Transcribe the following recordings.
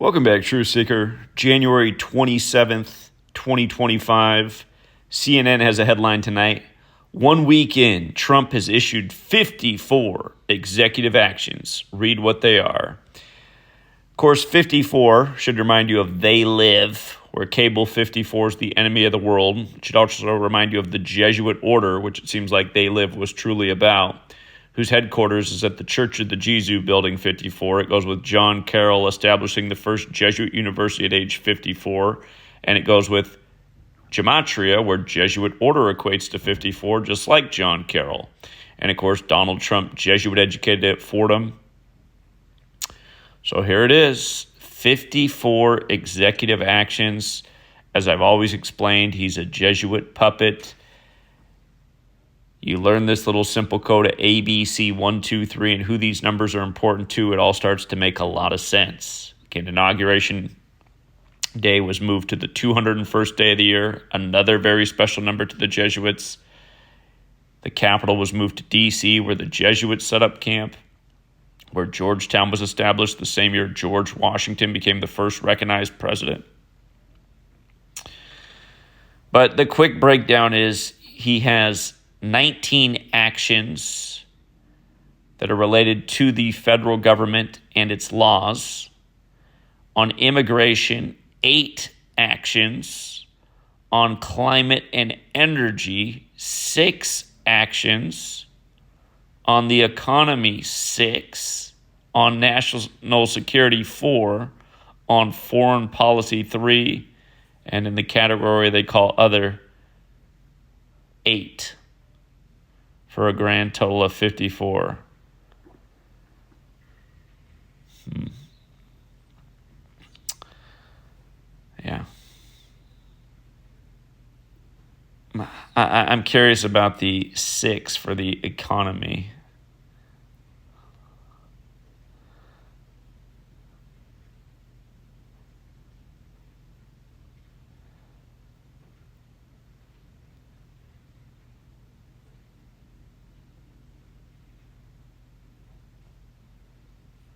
Welcome back, Truth Seeker. January 27th, 2025. CNN has a headline tonight. 1 week in, Trump has issued 54 executive actions. Read what they are. Of course, 54 should remind you of They Live, where Cable 54 is the enemy of the world. It should also remind you of the Jesuit order, which it seems like They Live was truly about, whose headquarters is at the Church of the Jesus Building 54. It goes with John Carroll establishing the first Jesuit university at age 54. And it goes with Gematria, where Jesuit order equates to 54, just like John Carroll. And of course, Donald Trump, Jesuit educated at Fordham. So here it is, 54 executive actions. As I've always explained, he's a Jesuit puppet. You learn this little simple code of ABC 1, 2, 3, and who these numbers are important to. It all starts to make a lot of sense. Again, Inauguration Day was moved to the 201st day of the year, another very special number to the Jesuits. The capital was moved to D.C., where the Jesuits set up camp, where Georgetown was established the same year George Washington became the first recognized president. But the quick breakdown is he has 19 actions that are related to the federal government and its laws. On immigration, 8 actions. On climate and energy, 6 actions. On the economy, 6. On national security, 4. On foreign policy, 3. And in the category they call other, 8. For a grand total of 54. Yeah. I'm curious about the 6 for the economy.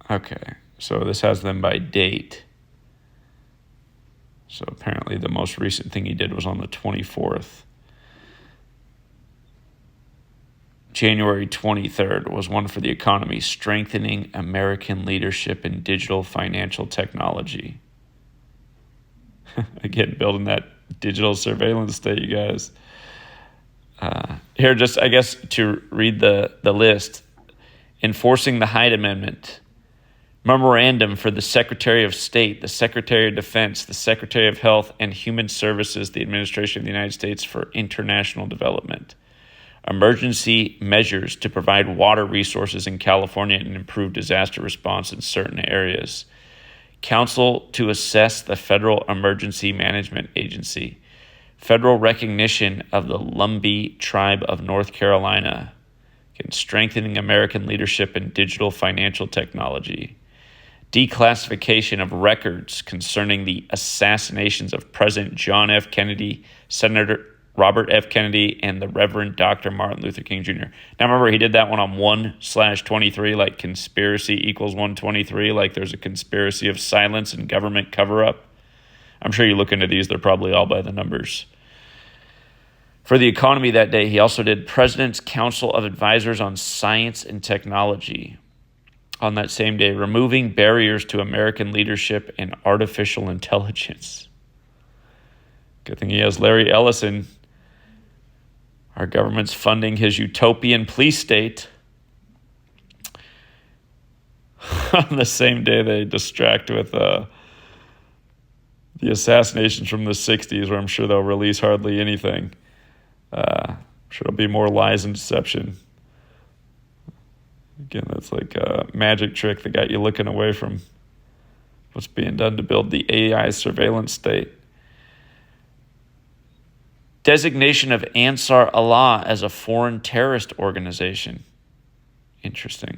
Okay, so this has them by date. So apparently the most recent thing he did was on the 24th. January 23rd was one for the economy, strengthening American leadership in digital financial technology. Again, building that digital surveillance state, you guys. Here, just, I guess, to read the list. Enforcing the Hyde Amendment. Memorandum for the Secretary of State, the Secretary of Defense, the Secretary of Health and Human Services, the Administration of the United States for International Development. Emergency measures to provide water resources in California and improve disaster response in certain areas. Council to assess the Federal Emergency Management Agency. Federal recognition of the Lumbee Tribe of North Carolina. Again, strengthening American leadership in digital financial technology. Declassification of records concerning the assassinations of President John F. Kennedy, Senator Robert F. Kennedy, and the Reverend Dr. Martin Luther King Jr. Now remember, he did that one on 1/23, like conspiracy equals 123, like there's a conspiracy of silence and government cover-up. I'm sure you look into these, they're probably all by the numbers. For the economy that day, he also did President's Council of Advisors on Science and Technology. On that same day, removing barriers to American leadership in artificial intelligence. Good thing he has Larry Ellison. Our government's funding his utopian police state. On the same day, they distract with the assassinations from the 60s, where I'm sure they'll release hardly anything. I'm sure it'll be more lies and deception. Again, that's like a magic trick that got you looking away from what's being done to build the AI surveillance state. Designation of Ansar Allah as a foreign terrorist organization. Interesting.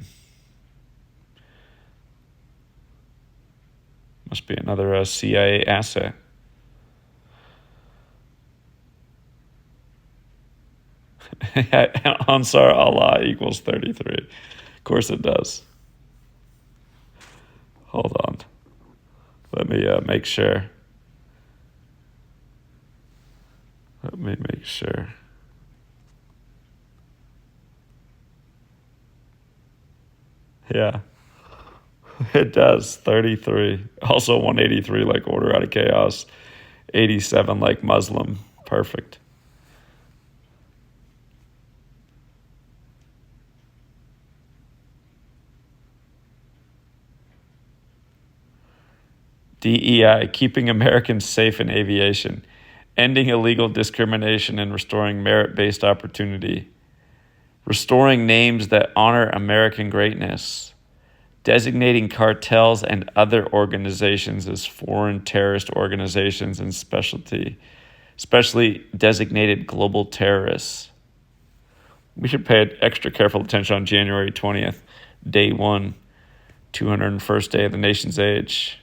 Must be another CIA asset. Ansar Allah equals 33. Of course it does. Hold on. Let me make sure. Let me make sure. Yeah, it does. 33. Also 183 like Order Out of Chaos. 87 like Muslim. Perfect. DEI, keeping Americans safe in aviation, ending illegal discrimination and restoring merit-based opportunity, restoring names that honor American greatness, designating cartels and other organizations as foreign terrorist organizations and especially designated global terrorists. We should pay extra careful attention on January 20th, day 1, 201st day of the nation's age.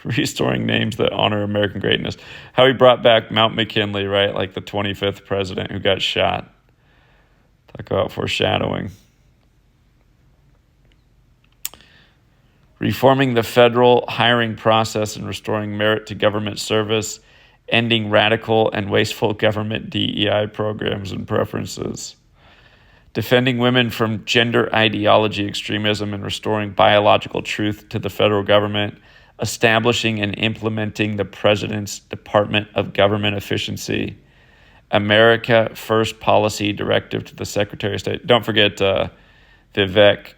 Restoring names that honor American greatness. How he brought back Mount McKinley, right? Like the 25th president who got shot. Talk about foreshadowing. Reforming the federal hiring process and restoring merit to government service, ending radical and wasteful government DEI programs and preferences. Defending women from gender ideology extremism and restoring biological truth to the federal government, establishing and implementing the President's Department of Government Efficiency, America First Policy Directive to the Secretary of State. Don't forget Vivek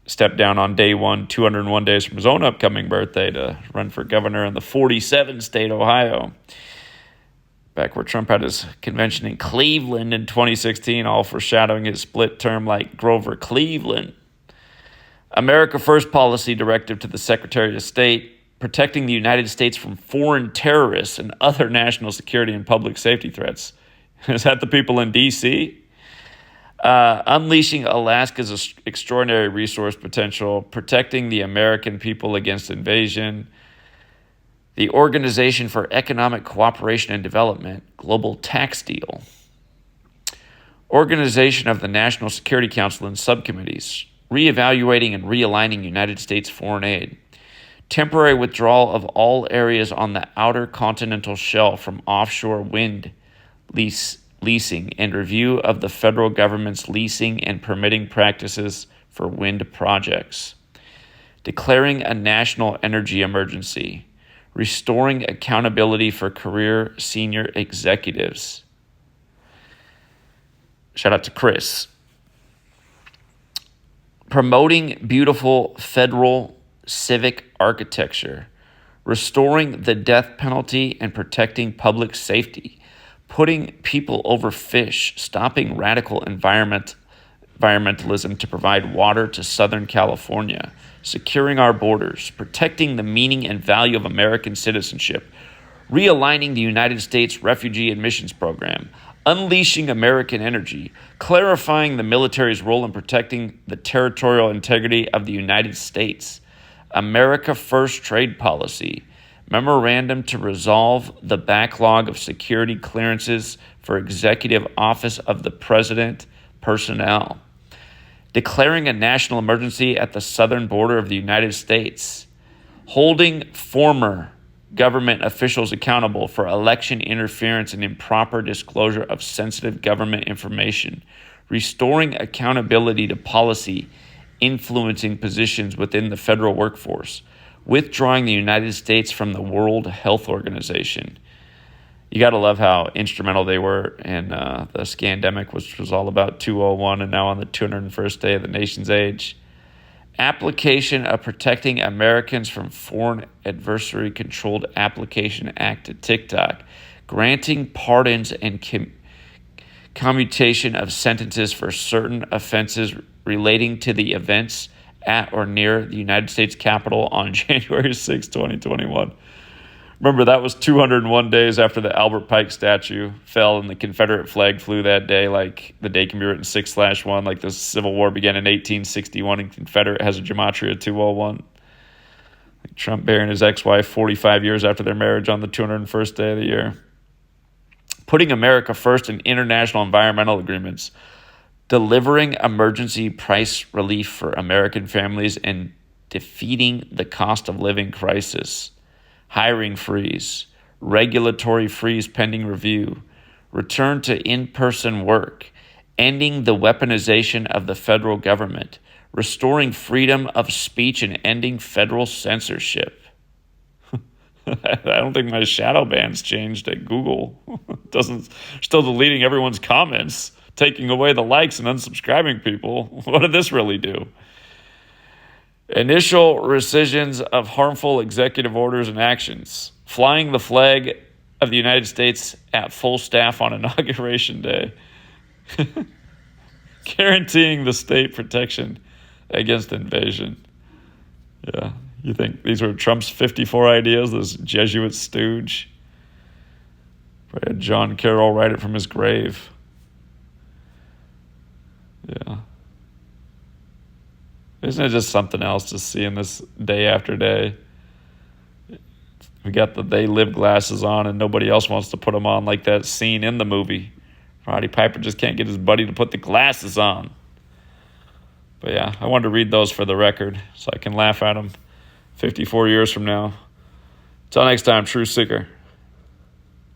stepped down on day 1, 201 days from his own upcoming birthday to run for governor in the 47th state, Ohio. Back where Trump had his convention in Cleveland in 2016, all foreshadowing his split term like Grover Cleveland. America First Policy Directive to the Secretary of State, protecting the United States from foreign terrorists and other national security and public safety threats. Is that the people in D.C.? Unleashing Alaska's extraordinary resource potential, protecting the American people against invasion. The Organization for Economic Cooperation and Development, Global Tax Deal. Organization of the National Security Council and subcommittees, reevaluating and realigning United States foreign aid, temporary withdrawal of all areas on the outer continental shelf from offshore wind leasing, and review of the federal government's leasing and permitting practices for wind projects, declaring a national energy emergency, restoring accountability for career senior executives. Shout out to Chris. Promoting beautiful federal civic architecture, restoring the death penalty and protecting public safety, putting people over fish, stopping radical environmentalism to provide water to Southern California, securing our borders, protecting the meaning and value of American citizenship, realigning the United States Refugee Admissions Program, unleashing American energy, clarifying the military's role in protecting the territorial integrity of the United States, America First trade policy, memorandum to resolve the backlog of security clearances for Executive Office of the President personnel, declaring a national emergency at the southern border of the United States, holding former government officials accountable for election interference and improper disclosure of sensitive government information, restoring accountability to policy influencing positions within the federal workforce, withdrawing the United States from the World Health Organization. You got to love how instrumental they were in the scandemic, which was all about 201 and now on the 201st day of the nation's age. Application of Protecting Americans from Foreign Adversary Controlled Application Act to TikTok, granting pardons and commutation of sentences for certain offenses relating to the events at or near the United States Capitol on January 6, 2021. Remember, that was 201 days after the Albert Pike statue fell and the Confederate flag flew that day. Like, the day can be written 6/1, like the Civil War began in 1861 and Confederate has a Gematria 201. Like Trump burying his ex-wife 45 years after their marriage on the 201st day of the year. Putting America first in international environmental agreements. Delivering emergency price relief for American families and defeating the cost of living crisis, hiring freeze, regulatory freeze pending review, return to in-person work, ending the weaponization of the federal government, restoring freedom of speech and ending federal censorship. I don't think my shadow ban's changed at Google. Still deleting everyone's comments, taking away the likes and unsubscribing people. What did this really do? Initial rescissions of harmful executive orders and actions. Flying the flag of the United States at full staff on Inauguration Day. Guaranteeing the state protection against invasion. Yeah. You think these were Trump's 54 ideas, this Jesuit stooge? Probably had John Carroll write it from his grave. Yeah. Isn't it just something else to see in this day after day? We got the they live glasses on and nobody else wants to put them on, like that scene in the movie. Roddy Piper just can't get his buddy to put the glasses on. But yeah, I wanted to read those for the record so I can laugh at them 54 years from now. Until next time, True Seeker.